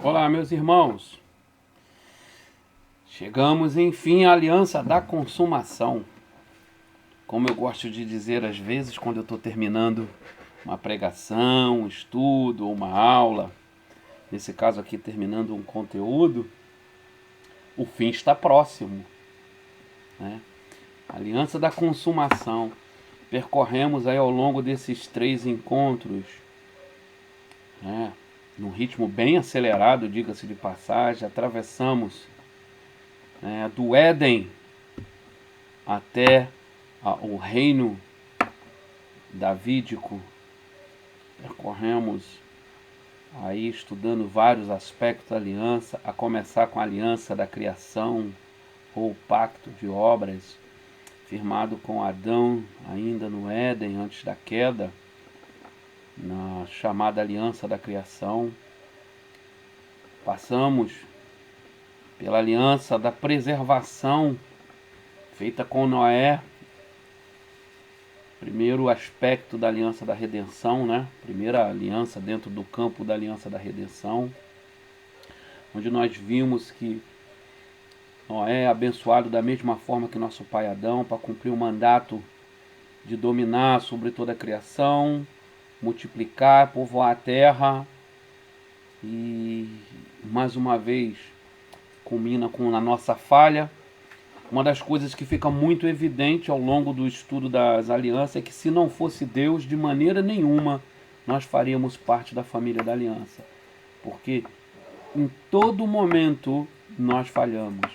Olá, meus irmãos. Chegamos, enfim, à aliança da consumação. Como eu gosto de dizer às vezes, quando eu estou terminando uma pregação, um estudo ou uma aula, nesse caso aqui terminando um conteúdo, o fim está próximo, né? Aliança da consumação. Percorremos aí ao longo desses 3 encontros, né, num ritmo bem acelerado, diga-se de passagem, atravessamos, né, do Éden até o reino davídico. Percorremos aí estudando vários aspectos da aliança, a começar com a aliança da criação ou pacto de obras, firmado com Adão ainda no Éden, antes da queda, na chamada aliança da criação. Passamos pela aliança da preservação, feita com Noé. Primeiro aspecto da aliança da redenção, né? Primeira aliança dentro do campo da aliança da redenção, onde nós vimos que Noé é abençoado da mesma forma que nosso pai Adão, para cumprir o mandato de dominar sobre toda a criação, multiplicar, povoar a terra, e mais uma vez culmina com a nossa falha. Uma das coisas que fica muito evidente ao longo do estudo das alianças é que, se não fosse Deus, de maneira nenhuma nós faríamos parte da família da aliança. Porque em todo momento nós falhamos.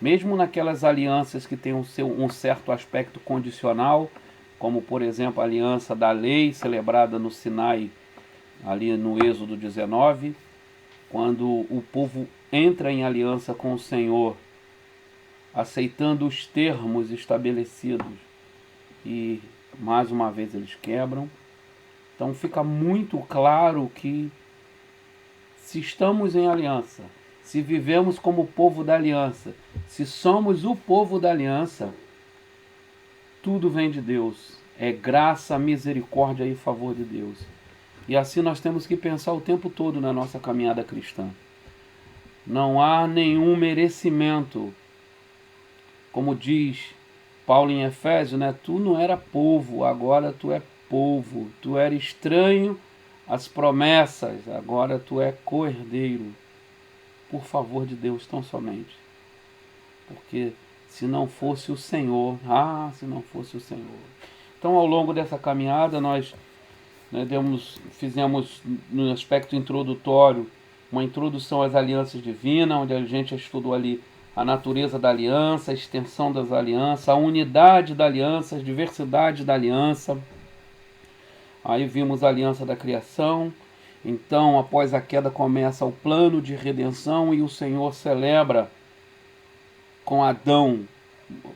Mesmo naquelas alianças que têm um certo aspecto condicional, como por exemplo a aliança da lei celebrada no Sinai, ali no Êxodo 19, quando o povo entra em aliança com o Senhor, aceitando os termos estabelecidos, e mais uma vez eles quebram. Então fica muito claro que, se estamos em aliança, se vivemos como povo da aliança, se somos o povo da aliança, tudo vem de Deus. É graça, misericórdia e favor de Deus. E assim nós temos que pensar o tempo todo na nossa caminhada cristã. Não há nenhum merecimento. Como diz Paulo em Efésios, né? Tu não era povo, agora tu é povo. Tu era estranho às promessas, agora tu é co-herdeiro. Por favor de Deus, tão somente. Porque se não fosse o Senhor, se não fosse o Senhor. Então, ao longo dessa caminhada, nós, né, fizemos no aspecto introdutório uma introdução às alianças divinas, onde a gente estudou ali a natureza da aliança, a extensão das alianças, a unidade da aliança, a diversidade da aliança. Aí vimos a aliança da criação. Então, após a queda, começa o plano de redenção, e o Senhor celebra com Adão,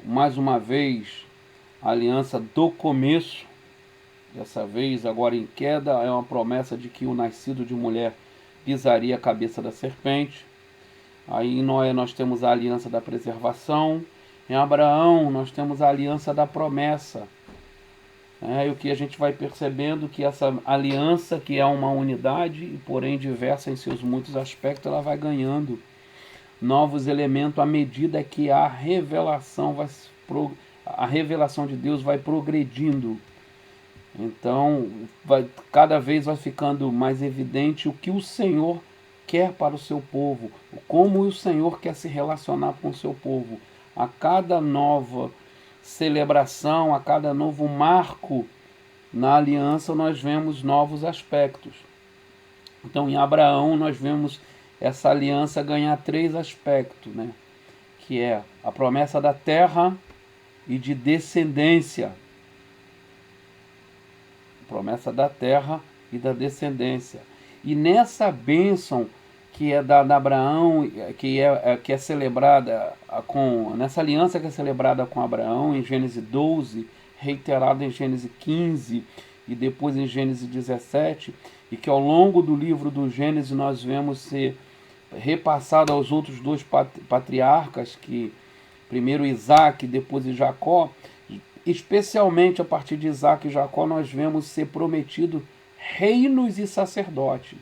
mais uma vez, a aliança do começo. Dessa vez, agora em queda, é uma promessa de que o nascido de mulher pisaria a cabeça da serpente. Aí em Noé nós temos a aliança da preservação. Em Abraão nós temos a aliança da promessa. E o que a gente vai percebendo que essa aliança, que é uma unidade, e porém diversa em seus muitos aspectos, ela vai ganhando novos elementos à medida que a revelação de Deus vai progredindo. Então, cada vez vai ficando mais evidente o que o Senhor quer para o seu povo, como o Senhor quer se relacionar com o seu povo. A cada nova celebração, a cada novo marco na aliança, nós vemos novos aspectos. Então, em Abraão, nós vemos essa aliança ganhar 3 aspectos, né? Que é a promessa da terra e de descendência. Promessa da terra e da descendência. E nessa bênção que é dada a Abraão, que é celebrada nessa aliança que é celebrada com Abraão em Gênesis 12, reiterada em Gênesis 15 e depois em Gênesis 17, e que ao longo do livro do Gênesis nós vemos ser repassado aos outros 2 patriarcas, que primeiro Isaac e depois Jacó. Especialmente a partir de Isaac e Jacó nós vemos ser prometido reinos e sacerdote.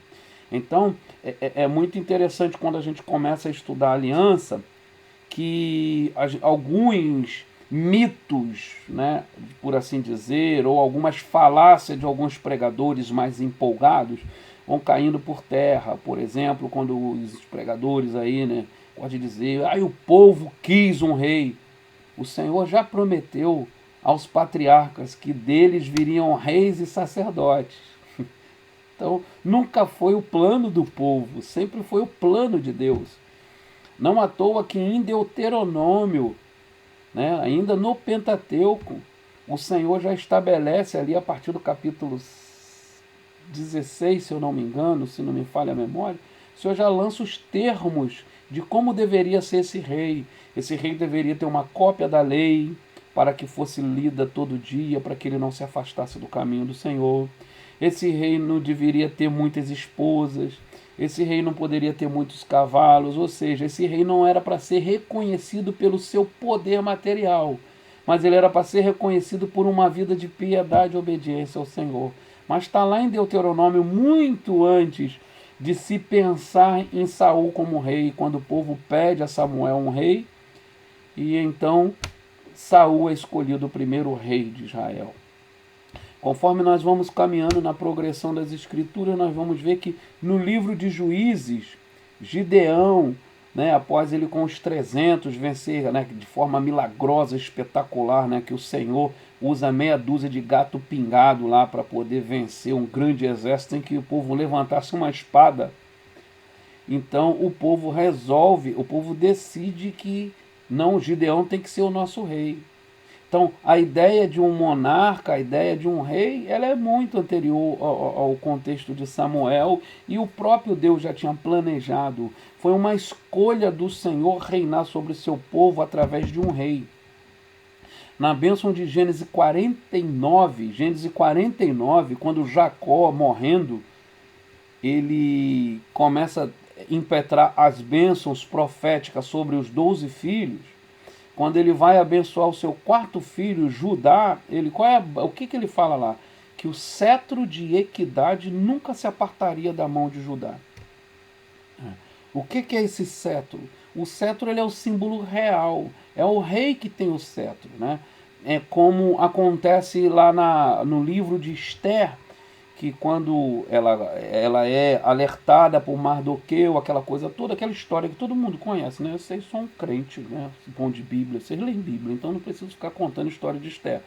Então, é muito interessante quando a gente começa a estudar a aliança, que alguns mitos, né, por assim dizer, ou algumas falácias de alguns pregadores mais empolgados vão caindo por terra. Por exemplo, quando os pregadores aí, né, pode dizer, o povo quis um rei. O Senhor já prometeu aos patriarcas que deles viriam reis e sacerdotes. Então, nunca foi o plano do povo, sempre foi o plano de Deus. Não à toa que em Deuteronômio, né, ainda no Pentateuco, o Senhor já estabelece ali a partir do capítulo 16, se eu não me engano, se não me falha a memória, o Senhor já lança os termos de como deveria ser esse rei. Esse rei deveria ter uma cópia da lei para que fosse lida todo dia, para que ele não se afastasse do caminho do Senhor. Esse rei não deveria ter muitas esposas. Esse rei não poderia ter muitos cavalos, ou seja, esse rei não era para ser reconhecido pelo seu poder material, mas ele era para ser reconhecido por uma vida de piedade e obediência ao Senhor. Mas está lá em Deuteronômio, muito antes de se pensar em Saul como rei, quando o povo pede a Samuel um rei, e então Saul é escolhido o primeiro rei de Israel. Conforme nós vamos caminhando na progressão das Escrituras, nós vamos ver que no livro de Juízes, Gideão, né, após ele com os 300 vencer, né, de forma milagrosa, espetacular, né, que o Senhor usa meia dúzia de gato pingado lá para poder vencer um grande exército em que o povo levantasse uma espada. Então o povo decide que não, Gideão tem que ser o nosso rei. Então, a ideia de um monarca, a ideia de um rei, ela é muito anterior ao contexto de Samuel, e o próprio Deus já tinha planejado. Foi uma escolha do Senhor reinar sobre o seu povo através de um rei. Na bênção de Gênesis 49, quando Jacó, morrendo, ele começa a impetrar as bênçãos proféticas sobre os 12 filhos. Quando ele vai abençoar o seu quarto filho, Judá, o que ele fala lá? Que o cetro de equidade nunca se apartaria da mão de Judá. O que é esse cetro? O cetro ele é o símbolo real, é o rei que tem o cetro, né? É como acontece lá no livro de Esther, que quando ela é alertada por Mardoqueu, aquela coisa toda, aquela história que todo mundo conhece, né? Vocês são um crente, né? Bom de Bíblia, vocês leem Bíblia, então não preciso ficar contando a história de Esther.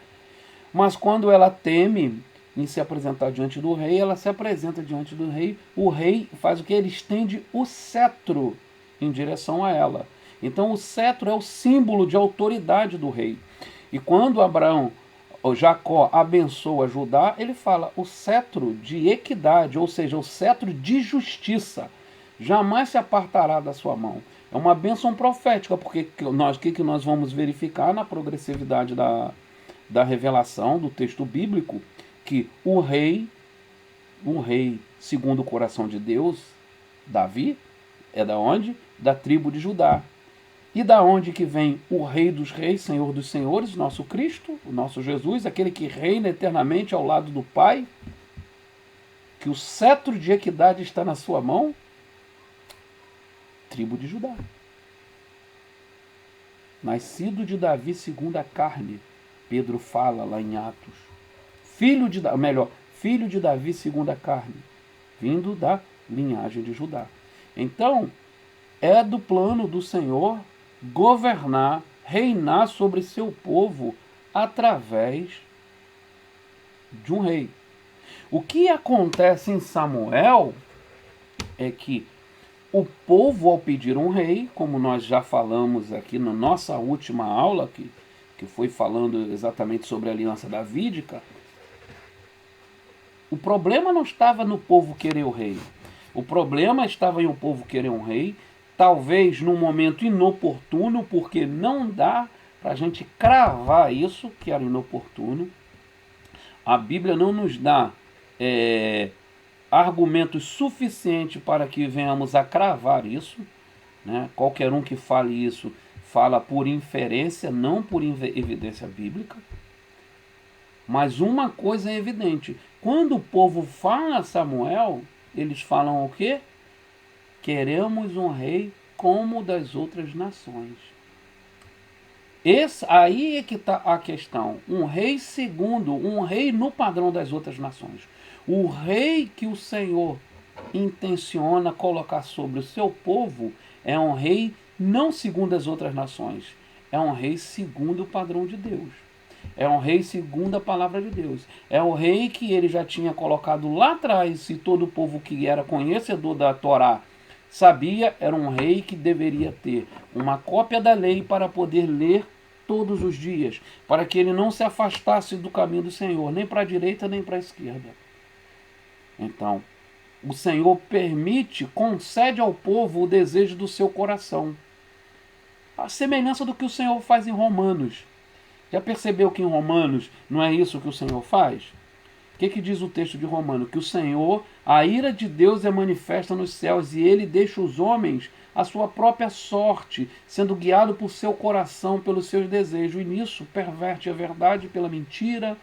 Mas quando ela teme em se apresentar diante do rei, ela se apresenta diante do rei, o rei faz o que? Ele estende o cetro em direção a ela. Então o cetro é o símbolo de autoridade do rei. E quando Jacó abençoa Judá, ele fala o cetro de equidade, ou seja, o cetro de justiça, jamais se apartará da sua mão. É uma bênção profética, porque o que nós vamos verificar na progressividade da revelação do texto bíblico, que o rei segundo o coração de Deus, Davi, é da onde? Da tribo de Judá. E da onde que vem o Rei dos Reis, Senhor dos Senhores, nosso Cristo, o nosso Jesus, aquele que reina eternamente ao lado do Pai, que o cetro de equidade está na sua mão? Tribo de Judá. Nascido de Davi segundo a carne, Pedro fala lá em Atos. Filho de Davi segundo a carne, vindo da linhagem de Judá. Então, é do plano do Senhor governar, reinar sobre seu povo através de um rei. O que acontece em Samuel é que o povo, ao pedir um rei, como nós já falamos aqui na nossa última aula, que foi falando exatamente sobre a aliança davídica, o problema não estava no povo querer o rei. O problema estava em o povo querer um rei, talvez num momento inoportuno, porque não dá para a gente cravar isso, que era inoportuno. A Bíblia não nos dá argumentos suficientes para que venhamos a cravar isso, né? Qualquer um que fale isso fala por inferência, não por evidência bíblica. Mas uma coisa é evidente: quando o povo fala a Samuel, eles falam o quê? Queremos um rei como das outras nações. Aí é que está a questão. Um rei segundo, um rei no padrão das outras nações. O rei que o Senhor intenciona colocar sobre o seu povo é um rei não segundo as outras nações. É um rei segundo o padrão de Deus. É um rei segundo a palavra de Deus. É o rei que ele já tinha colocado lá atrás, e todo o povo que era conhecedor da Torá sabia, era um rei que deveria ter uma cópia da lei para poder ler todos os dias, para que ele não se afastasse do caminho do Senhor, nem para a direita nem para a esquerda. Então, o Senhor permite, concede ao povo o desejo do seu coração. A semelhança do que o Senhor faz em Romanos. Já percebeu que em Romanos não é isso que o Senhor faz? O que diz o texto de Romanos? Que o Senhor, a ira de Deus é manifesta nos céus e ele deixa os homens a sua própria sorte, sendo guiado por seu coração, pelos seus desejos. E nisso perverte a verdade pela mentira,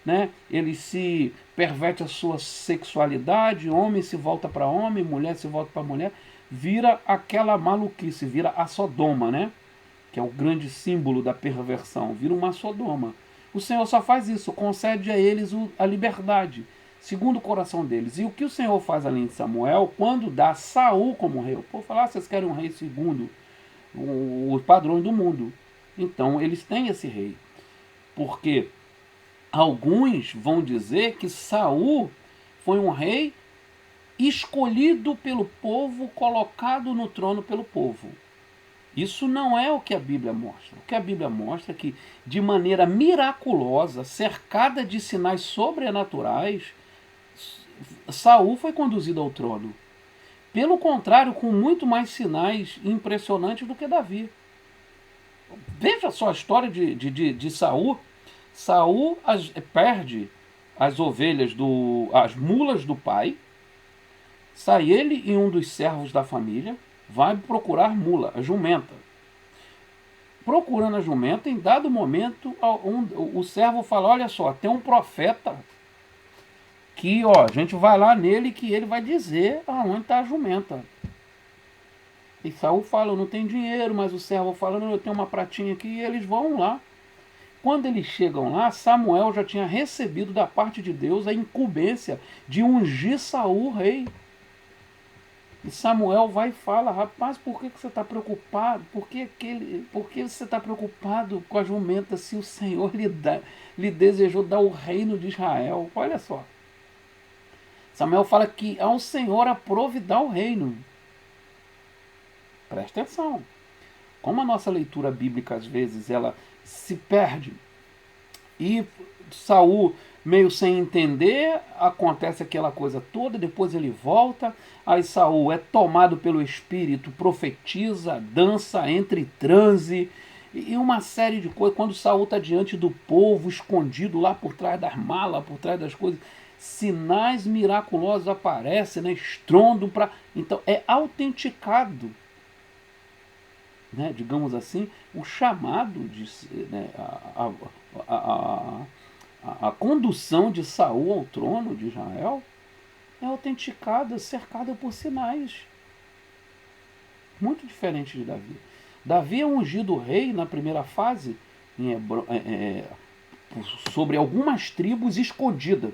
né? Ele se perverte a sua sexualidade, homem se volta para homem, mulher se volta para mulher, vira aquela maluquice, vira a Sodoma, né? Que é o grande símbolo da perversão, vira uma Sodoma. O Senhor só faz isso, concede a eles a liberdade, segundo o coração deles. E o que o Senhor faz além de Samuel, quando dá Saul como rei? O povo fala, vocês querem um rei segundo os padrões do mundo. Então eles têm esse rei. Porque alguns vão dizer que Saul foi um rei escolhido pelo povo, colocado no trono pelo povo. Isso não é o que a Bíblia mostra. O que a Bíblia mostra é que, de maneira miraculosa, cercada de sinais sobrenaturais, Saul foi conduzido ao trono. Pelo contrário, com muito mais sinais impressionantes do que Davi. Veja só a história de Saul. Saul perde as ovelhas, as mulas do pai. Sai ele e um dos servos da família, vai procurar mula, a jumenta. Procurando a jumenta, em dado momento, o servo fala, olha só, tem um profeta que, ó, a gente vai lá nele que ele vai dizer aonde está a jumenta. E Saul fala, eu não tenho dinheiro, mas o servo fala, não, eu tenho uma pratinha aqui, e eles vão lá. Quando eles chegam lá, Samuel já tinha recebido da parte de Deus a incumbência de ungir Saul rei. E Samuel vai e fala, rapaz, por que você está preocupado? Por que você está preocupado com a jumenta se o Senhor lhe desejou dar o reino de Israel? Olha só. Samuel fala que ao Senhor aprove dar o reino. Presta atenção. Como a nossa leitura bíblica, às vezes, ela se perde e Saul, meio sem entender, acontece aquela coisa toda, depois ele volta, aí Saul é tomado pelo Espírito, profetiza, dança, entra em transe, e uma série de coisas. Quando Saul está diante do povo, escondido lá por trás das malas, por trás das coisas, sinais miraculosos aparecem, né? Estrondo para. Então é autenticado, né, digamos assim, o chamado de, né, a condução de Saul ao trono de Israel é autenticada, cercada por sinais. Muito diferente de Davi. Davi é ungido rei na primeira fase sobre algumas tribos escondidas.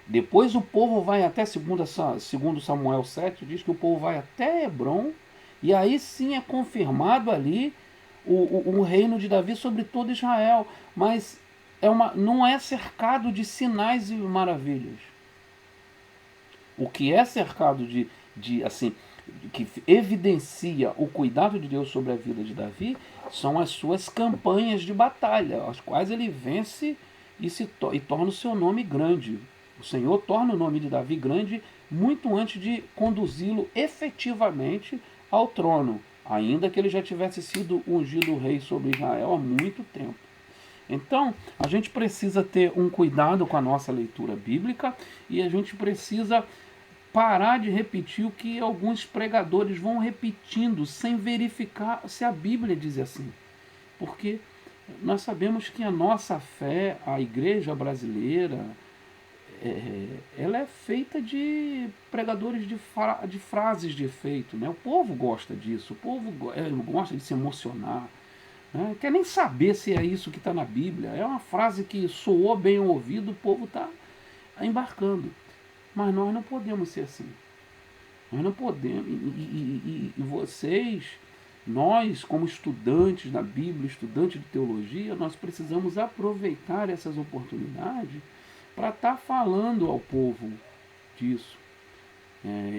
Depois o povo vai até, segundo Samuel 7, diz que o povo vai até Hebron, e aí sim é confirmado ali o reino de Davi sobre todo Israel. Mas não é cercado de sinais e maravilhas. O que é cercado que evidencia o cuidado de Deus sobre a vida de Davi são as suas campanhas de batalha, as quais ele vence e torna o seu nome grande. O Senhor torna o nome de Davi grande muito antes de conduzi-lo efetivamente ao trono, ainda que ele já tivesse sido ungido rei sobre Israel há muito tempo. Então, a gente precisa ter um cuidado com a nossa leitura bíblica e a gente precisa parar de repetir o que alguns pregadores vão repetindo sem verificar se a Bíblia diz assim. Porque nós sabemos que a nossa fé, a igreja brasileira, ela é feita de pregadores de frases de efeito, né? O povo gosta disso, o povo gosta de se emocionar, né? Quer nem saber se é isso que está na Bíblia. É uma frase que soou bem ao ouvido, o povo está embarcando. Mas nós não podemos ser assim. Nós não podemos. E vocês, nós, como estudantes da Bíblia, estudantes de teologia, nós precisamos aproveitar essas oportunidades para estar falando ao povo disso.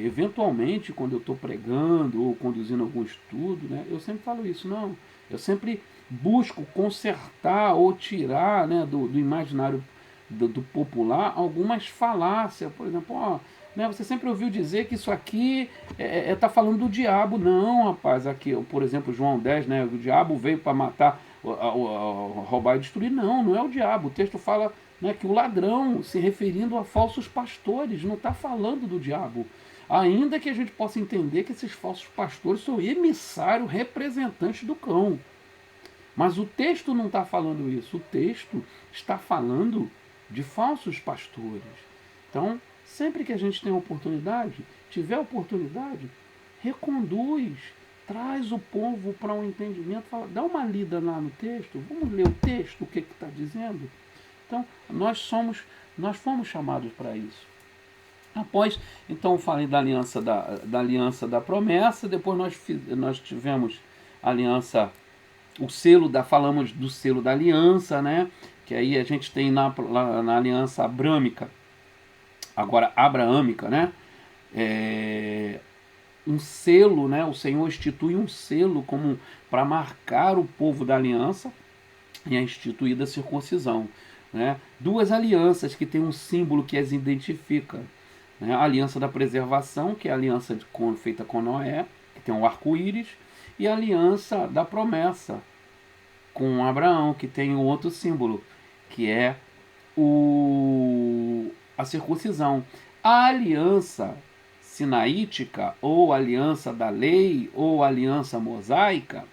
Eventualmente, quando eu estou pregando ou conduzindo algum estudo, né, eu sempre falo isso, não. Eu sempre busco consertar ou tirar, né, do imaginário do popular algumas falácias. Por exemplo, né, você sempre ouviu dizer que isso aqui está falando do diabo. Não, rapaz, aqui, por exemplo, João 10, né, o diabo veio para matar, roubar e destruir. Não, não é o diabo. O texto fala, né, que o ladrão, se referindo a falsos pastores, não está falando do diabo. Ainda que a gente possa entender que esses falsos pastores são emissários, representantes do cão. Mas o texto não está falando isso. O texto está falando de falsos pastores. Então, sempre que a gente tem oportunidade, tiver oportunidade, reconduz, traz o povo para um entendimento, fala, dá uma lida lá no texto, vamos ler o texto, o que está dizendo. Então, nós fomos chamados para isso. Após, então, eu falei da aliança da promessa, depois nós tivemos a aliança, falamos do selo da aliança, né? Que aí a gente tem na aliança abrâmica, agora abraâmica, né? Um selo, né? O Senhor institui um selo como para marcar o povo da aliança, e é instituída a circuncisão, né? Duas alianças que têm um símbolo que as identifica, né? A aliança da preservação, que é a aliança feita com Noé, que tem um arco-íris, e a aliança da promessa com Abraão, que tem um outro símbolo, que é a circuncisão. A aliança sinaítica, ou aliança da lei, ou aliança mosaica,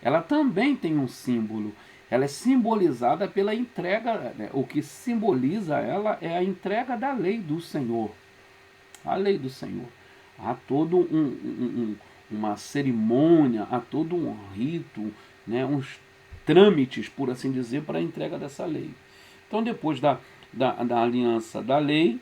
ela também tem um símbolo. Ela é simbolizada pela entrega, né? O que simboliza ela é a entrega da lei do Senhor. A lei do Senhor. Há todo uma cerimônia, há todo um rito, né? Uns trâmites, por assim dizer, para a entrega dessa lei. Então, depois da aliança da lei,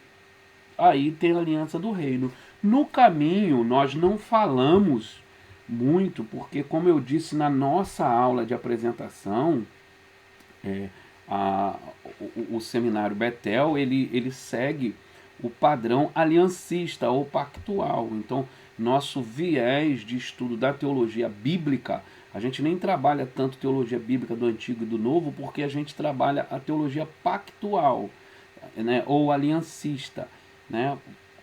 aí tem a aliança do reino. No caminho, nós não falamos muito, porque, como eu disse na nossa aula de apresentação, o seminário Betel, ele segue o padrão aliancista ou pactual. Então, nosso viés de estudo da teologia bíblica, a gente nem trabalha tanto teologia bíblica do Antigo e do Novo, porque a gente trabalha a teologia pactual, né, ou aliancista, né,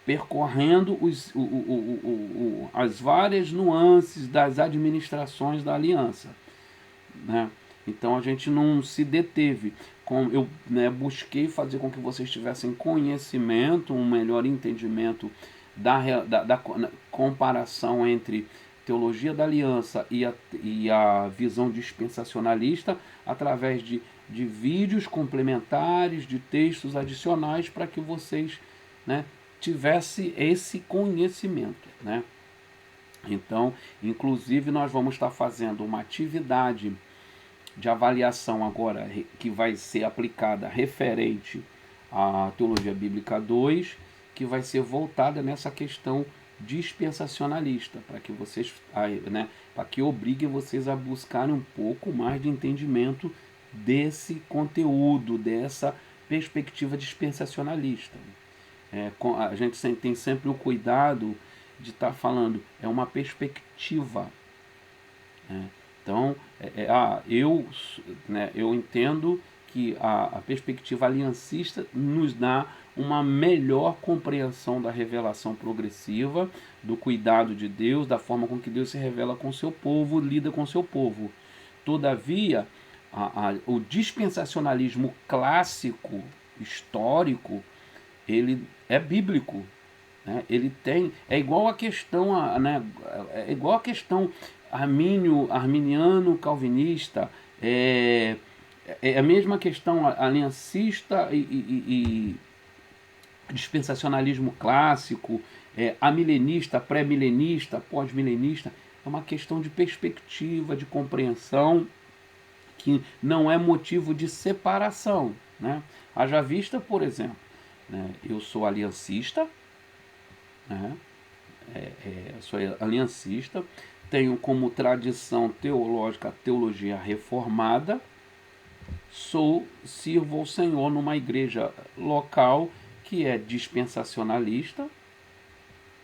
percorrendo as várias nuances das administrações da aliança, né? Então a gente não se deteve. Eu, né, busquei fazer com que vocês tivessem conhecimento, um melhor entendimento da comparação entre teologia da aliança e a visão dispensacionalista, através de vídeos complementares, de textos adicionais, para que vocês, né, tivessem esse conhecimento, né? Então, inclusive, nós vamos estar fazendo uma atividade de avaliação agora, que vai ser aplicada referente à Teologia Bíblica 2, que vai ser voltada nessa questão dispensacionalista, para que vocês, né, para que obriguem vocês a buscarem um pouco mais de entendimento desse conteúdo, dessa perspectiva dispensacionalista. A gente tem sempre o cuidado de estar falando, é uma perspectiva, né? Então, eu entendo que a perspectiva aliancista nos dá uma melhor compreensão da revelação progressiva, do cuidado de Deus, da forma com que Deus se revela com o seu povo, lida com o seu povo. Todavia, o dispensacionalismo clássico, histórico, ele é bíblico, né? Ele tem, é igual a questão, né, é igual a questão arminiano, calvinista, é a mesma questão aliancista dispensacionalismo clássico, amilenista, pré-milenista, pós-milenista, é uma questão de perspectiva, de compreensão, que não é motivo de separação, né? Haja vista, por exemplo, né, eu sou aliancista, né, sou aliancista, tenho como tradição teológica a teologia reformada, sirvo ao Senhor numa igreja local que é dispensacionalista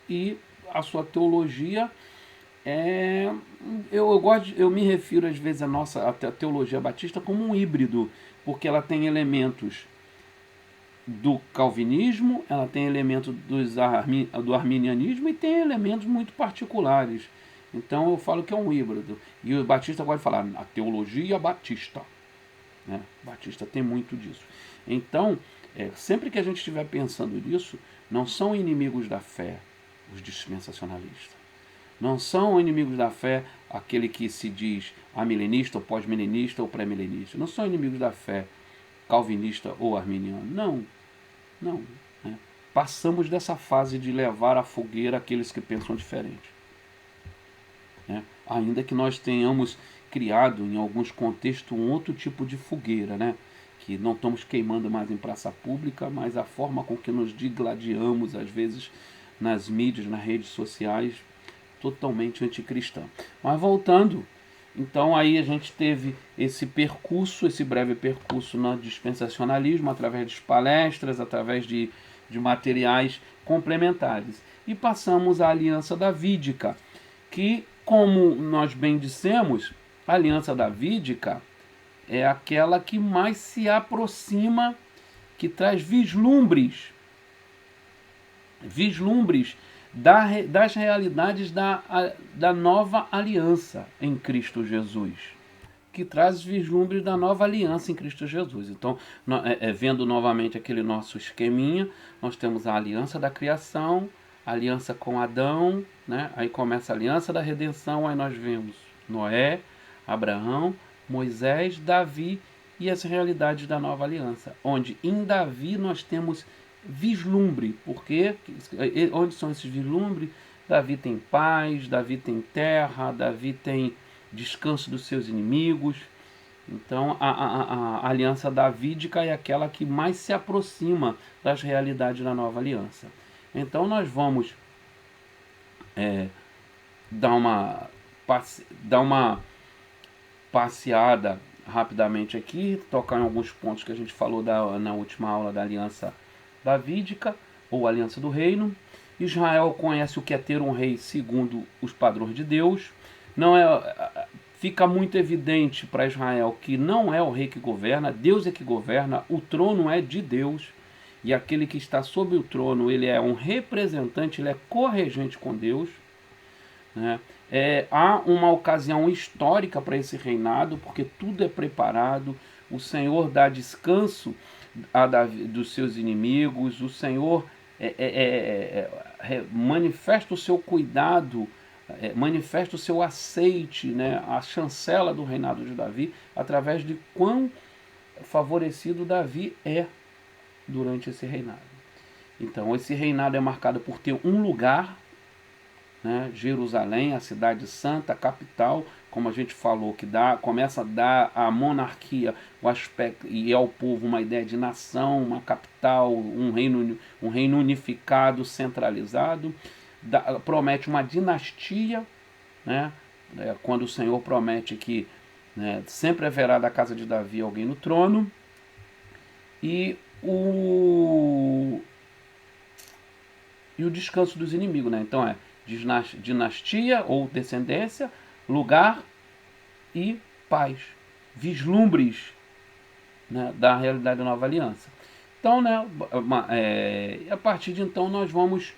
e a sua teologia eu me refiro às vezes à teologia batista como um híbrido, porque ela tem elementos do calvinismo, ela tem elementos do arminianismo e tem elementos muito particulares. Então eu falo que é um híbrido. E o batista pode falar a teologia batista, né? Batista tem muito disso. Então, sempre que a gente estiver pensando nisso, não são inimigos da fé os dispensacionalistas. Não são inimigos da fé aquele que se diz amilenista, ou pós-milenista, ou pré-milenista. Não são inimigos da fé calvinista ou arminiano. Não, não. Né? Passamos dessa fase de levar à fogueira aqueles que pensam diferente. Né? Ainda que nós tenhamos criado em alguns contextos um outro tipo de fogueira, né? Que não estamos queimando mais em praça pública, mas a forma com que nos digladiamos às vezes nas mídias, nas redes sociais, totalmente anticristã. Mas voltando, então aí a gente teve esse percurso, esse breve percurso no dispensacionalismo, através de palestras, através de materiais complementares. E passamos à aliança davídica, que, como nós bem dissemos, a aliança davídica é aquela que mais se aproxima, que traz vislumbres das realidades da nova aliança em Cristo Jesus, que traz vislumbres da nova aliança em Cristo Jesus. Então, vendo novamente aquele nosso esqueminha, nós temos a aliança da criação, a aliança com Adão, né? Aí começa a aliança da redenção, aí nós vemos Noé, Abraão, Moisés, Davi e as realidades da nova aliança, onde em Davi nós temos vislumbre, porque onde são esses vislumbres? Davi tem paz, Davi tem terra, Davi tem descanso dos seus inimigos. Então a aliança davídica é aquela que mais se aproxima das realidades da nova aliança. Então nós vamos dar uma passeada rapidamente aqui, tocar em alguns pontos que a gente falou na última aula da aliança davídica, ou aliança do reino. Israel conhece o que é ter um rei segundo os padrões de Deus. Fica muito evidente para Israel que não é o rei que governa, Deus é que governa, o trono é de Deus, e aquele que está sob o trono, ele é um representante, ele é corregente com Deus, né? Há uma ocasião histórica para esse reinado, porque tudo é preparado, o Senhor dá descanso dos seus inimigos, o Senhor manifesta o seu cuidado, manifesta o seu aceite, né, a chancela do reinado de Davi, através de quão favorecido Davi é durante esse reinado. Então, esse reinado é marcado por ter um lugar, né, Jerusalém, a cidade santa, a capital, como a gente falou, que começa a dar à monarquia o aspecto e ao povo uma ideia de nação, uma capital, um reino unificado, centralizado. Promete uma dinastia, né, quando o Senhor promete que, né, sempre haverá da casa de Davi alguém no trono. E o descanso dos inimigos, né? Então dinastia ou descendência, lugar e paz, vislumbres, né, da realidade da nova aliança. Então, né, a partir de então nós vamos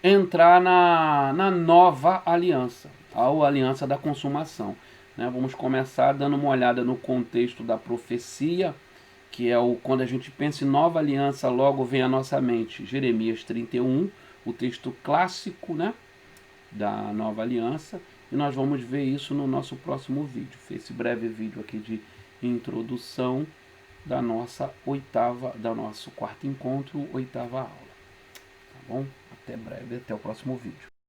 entrar na nova aliança, a aliança da consumação, né? Vamos começar dando uma olhada no contexto da profecia, que é quando a gente pensa em nova aliança, logo vem à nossa mente Jeremias 31, o texto clássico, né, da nova aliança, e nós vamos ver isso no nosso próximo vídeo. Esse breve vídeo aqui de introdução da nosso quarto encontro, oitava aula. Tá bom? Até breve, até o próximo vídeo.